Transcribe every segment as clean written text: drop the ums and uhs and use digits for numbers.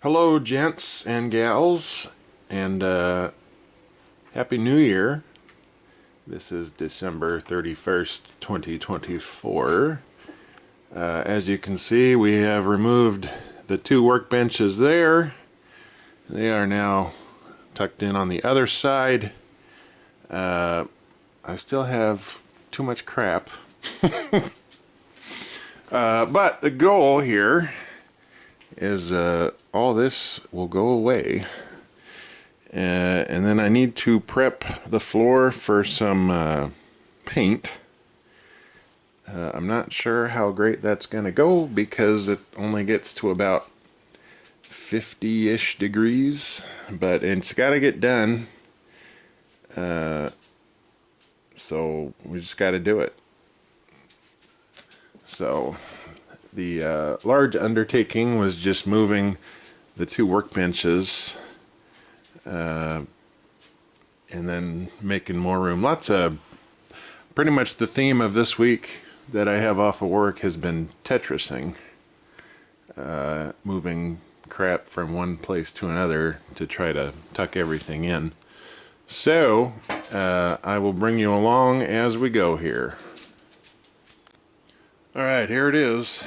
Hello, gents and gals, and Happy New Year. This is December 31st, 2024. As you can see, we have removed the two workbenches there. They are now tucked in on the other side. I still have too much crap. But the goal here is all this will go away. And then I need to prep the floor for some paint. I'm not sure how great that's going to go because it only gets to about 50-ish degrees, but it's got to get done. So we just got to do it. So the large undertaking was just moving the two workbenches and then making more room. Pretty much the theme of this week that I have off of work has been Tetrising, moving crap from one place to another to try to tuck everything in. So I will bring you along as we go here. Alright, here it is,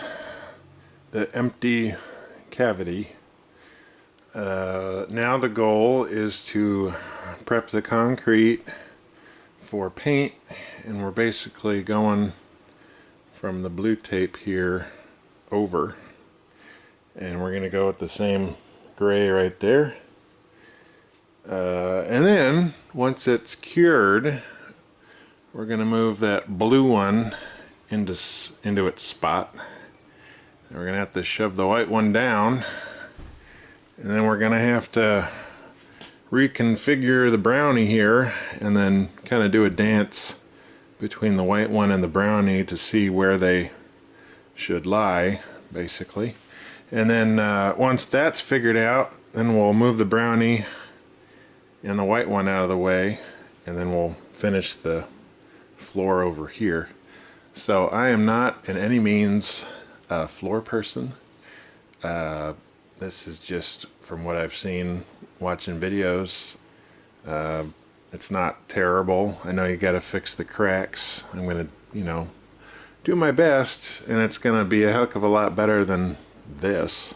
the empty cavity. Now the goal is to prep the concrete for paint, and we're basically going from the blue tape here over, and we're going to go with the same gray right there. And then once it's cured, we're going to move that blue one into its spot. And we're going to have to shove the white one down, and then we're going to have to reconfigure the brownie here and then kind of do a dance between the white one and the brownie to see where they should lie, basically. And then once that's figured out, then we'll move the brownie and the white one out of the way, and then we'll finish the floor over here. So I am not in any means a floor person. This is just from what I've seen watching videos. It's not terrible. I know you got to fix the cracks. I'm going to, do my best, and it's going to be a heck of a lot better than this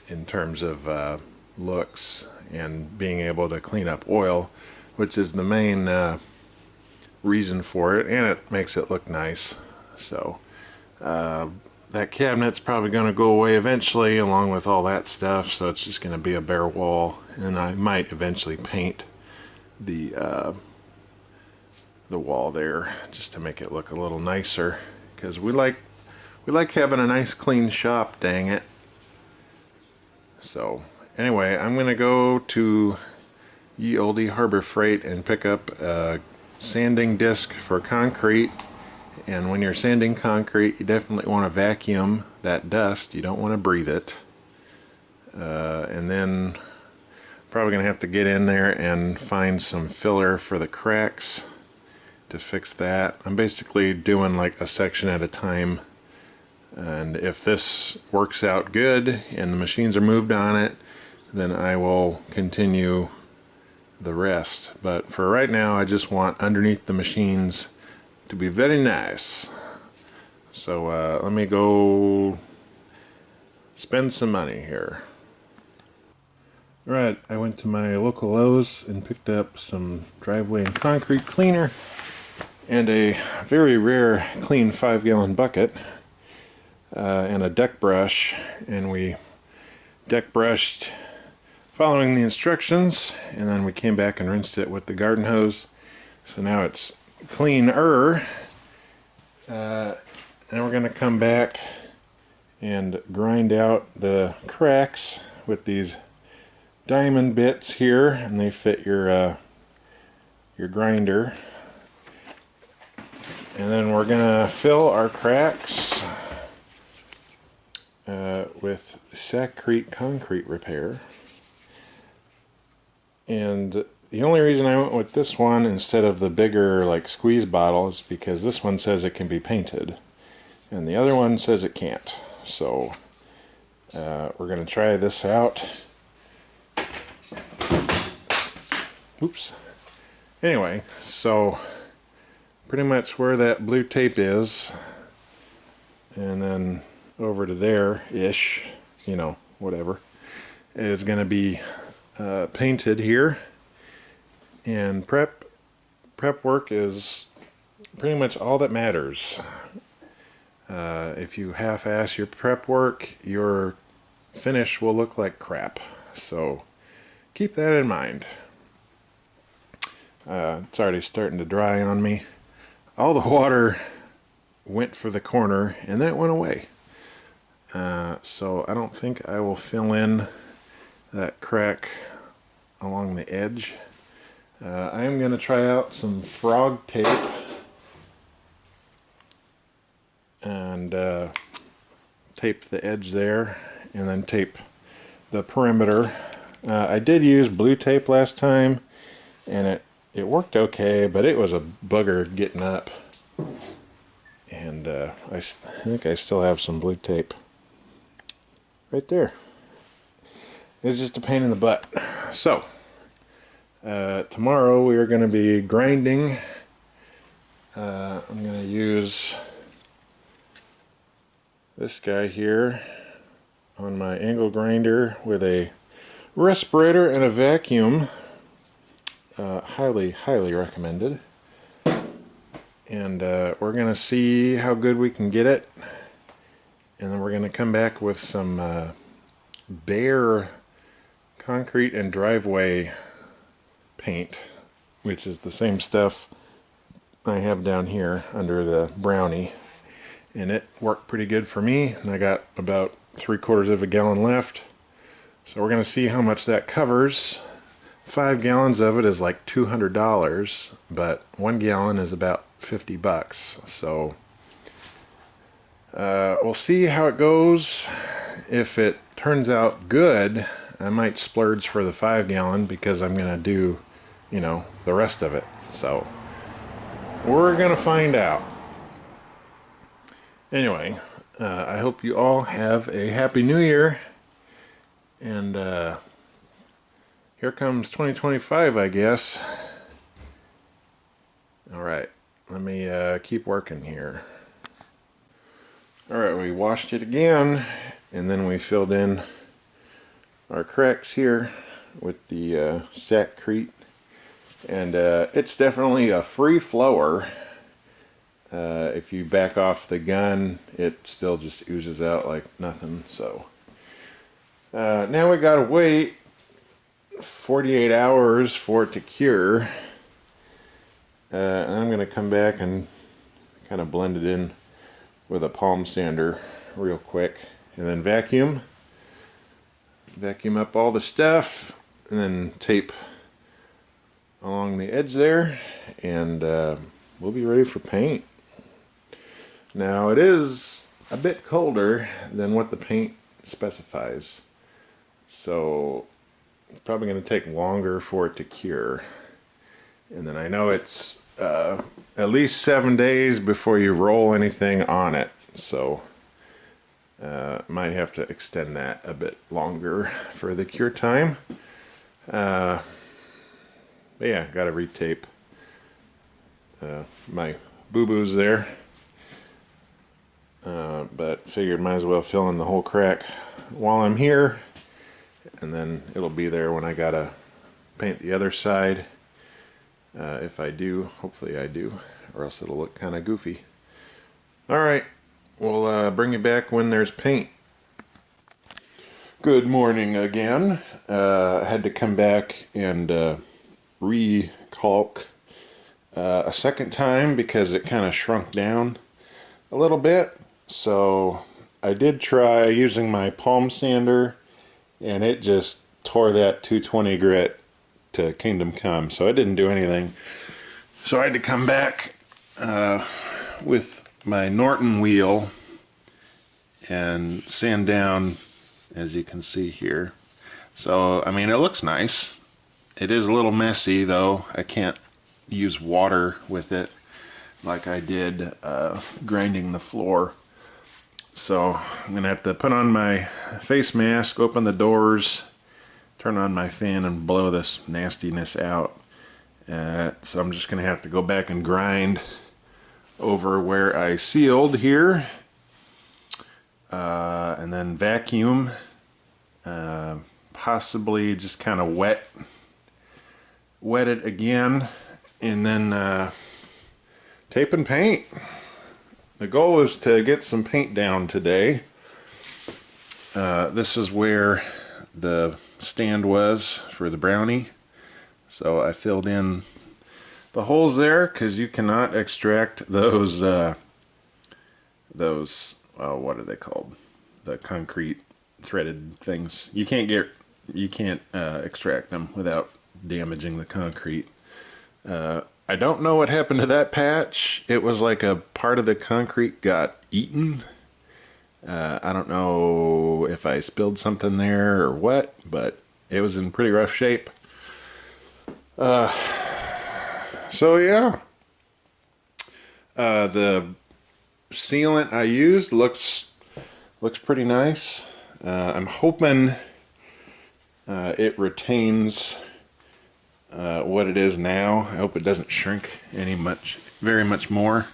in terms of looks and being able to clean up oil, which is the main reason for it, and it makes it look nice. So that cabinet's probably going to go away eventually along with all that stuff, so it's just going to be a bare wall, and I might eventually paint the wall there just to make it look a little nicer, because we like having a nice clean shop, dang it. So anyway, I'm going to go to Ye Olde Harbor Freight and pick up a sanding disc for concrete. And when you're sanding concrete, you definitely want to vacuum that dust. You don't want to breathe it. And then probably going to have to get in there and find some filler for the cracks to fix that. I'm basically doing like a section at a time. And if this works out good and the machines are moved on it, then I will continue the rest. But for right now, I just want underneath the machines to be very nice. So let me go spend some money here. Alright, I went to my local Lowe's and picked up some driveway and concrete cleaner and a very rare clean 5-gallon bucket and a deck brush, and we deck brushed following the instructions, and then we came back and rinsed it with the garden hose. So now it's cleaner, and we're going to come back and grind out the cracks with these diamond bits here, and they fit your grinder. And then we're going to fill our cracks with Sakrete Concrete Repair. And the only reason I went with this one instead of the bigger like squeeze bottle is because this one says it can be painted and the other one says it can't. So We're going to try this out. Oops. Anyway, so pretty much where that blue tape is, and then over to there-ish, you know, whatever, is going to be painted here. And prep work is pretty much all that matters. If you half-ass your prep work, your finish will look like crap. So keep that in mind. It's already starting to dry on me. All the water went for the corner and then it went away. So I don't think I will fill in that crack along the edge. I am going to try out some frog tape and tape the edge there and then tape the perimeter. I did use blue tape last time and it worked okay, but it was a bugger getting up. And I think I still have some blue tape right there. It's just a pain in the butt. So tomorrow we are going to be grinding. I'm going to use this guy here on my angle grinder with a respirator and a vacuum. Highly recommended. And we're going to see how good we can get it. And then we're going to come back with some bare concrete and driveway paint, which is the same stuff I have down here under the brownie. And it worked pretty good for me. And I got about 3/4 of a gallon left. So we're going to see how much that covers. 5 gallons of it is like $200, but 1 gallon is about $50. So we'll see how it goes. If it turns out good, I might splurge for the 5 gallon because I'm going to do, you know, the rest of it. So we're going to find out. Anyway, I hope you all have a happy new year. And here comes 2025, I guess. Alright, let me keep working here. Alright, we washed it again, and then we filled in our cracks here with the Sakrete. And it's definitely a free flower. If you back off the gun, it still just oozes out like nothing. So now we gotta wait 48 hours for it to cure. And I'm going to come back and kind of blend it in with a palm sander real quick, and then vacuum up all the stuff, and then tape along the edge there, and we'll be ready for paint. Now it is a bit colder than what the paint specifies, so it's probably going to take longer for it to cure. And then I know it's at least 7 days before you roll anything on it, so might have to extend that a bit longer for the cure time. But yeah, gotta retape my boo-boos there, but figured might as well fill in the whole crack while I'm here, and then it'll be there when I gotta paint the other side. If I do, hopefully I do, or else it'll look kind of goofy. Alright, we'll bring you back when there's paint. Good morning again. I had to come back and re-caulk a second time because it kind of shrunk down a little bit. So I did try using my palm sander, and it just tore that 220 grit to kingdom come, so I didn't do anything. So I had to come back with my Norton wheel and sand down, as you can see here. So I mean, it looks nice. It is a little messy though. I can't use water with it like I did grinding the floor. So I'm gonna have to put on my face mask, open the doors, turn on my fan, and blow this nastiness out. So I'm just gonna have to go back and grind over where I sealed here, and then vacuum, possibly just kind of wet it again, and then tape and paint. The goal is to get some paint down today. This is where the stand was for the brownie, so I filled in the holes there because you cannot extract those what are they called? The concrete threaded things. You can't extract them without damaging the concrete. I don't know what happened to that patch. It was like a part of the concrete got eaten. I don't know if I spilled something there or what, but it was in pretty rough shape. So yeah, the sealant I used looks pretty nice. I'm hoping it retains what it is now. I hope it doesn't shrink very much more.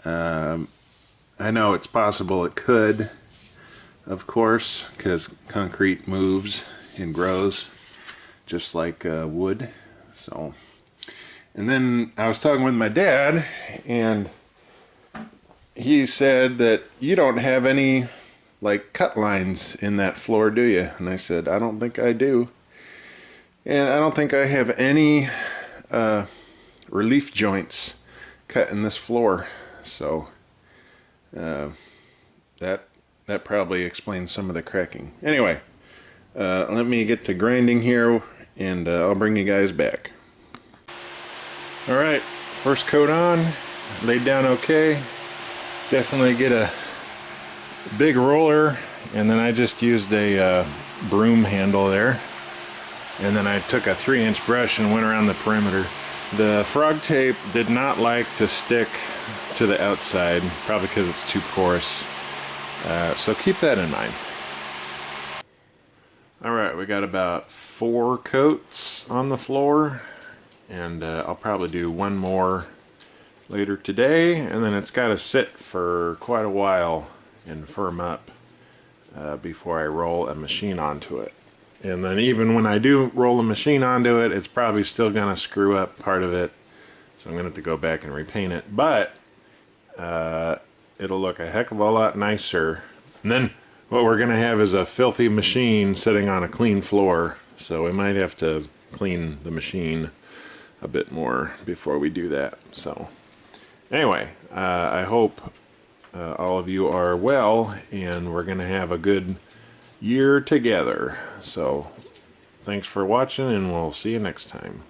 I know it's possible it could, of course, because concrete moves and grows just like wood. So, and then I was talking with my dad, and he said that you don't have any like cut lines in that floor, do you? And I said, I don't think I do. And I don't think I have any relief joints cut in this floor. So that probably explains some of the cracking. Anyway, let me get to grinding here, and I'll bring you guys back. Alright, first coat on, laid down okay. Definitely get a big roller, and then I just used a broom handle there. And then I took a 3-inch brush and went around the perimeter. The frog tape did not like to stick to the outside, probably because it's too coarse. So keep that in mind. Alright, we got about 4 coats on the floor, and I'll probably do one more later today, and then it's got to sit for quite a while and firm up before I roll a machine onto it. And then even when I do roll a machine onto it, it's probably still going to screw up part of it. So I'm going to have to go back and repaint it. But it'll look a heck of a lot nicer. And then what we're going to have is a filthy machine sitting on a clean floor. So we might have to clean the machine a bit more before we do that. So anyway, I hope all of you are well, and we're going to have a good year together. So thanks for watching, and we'll see you next time.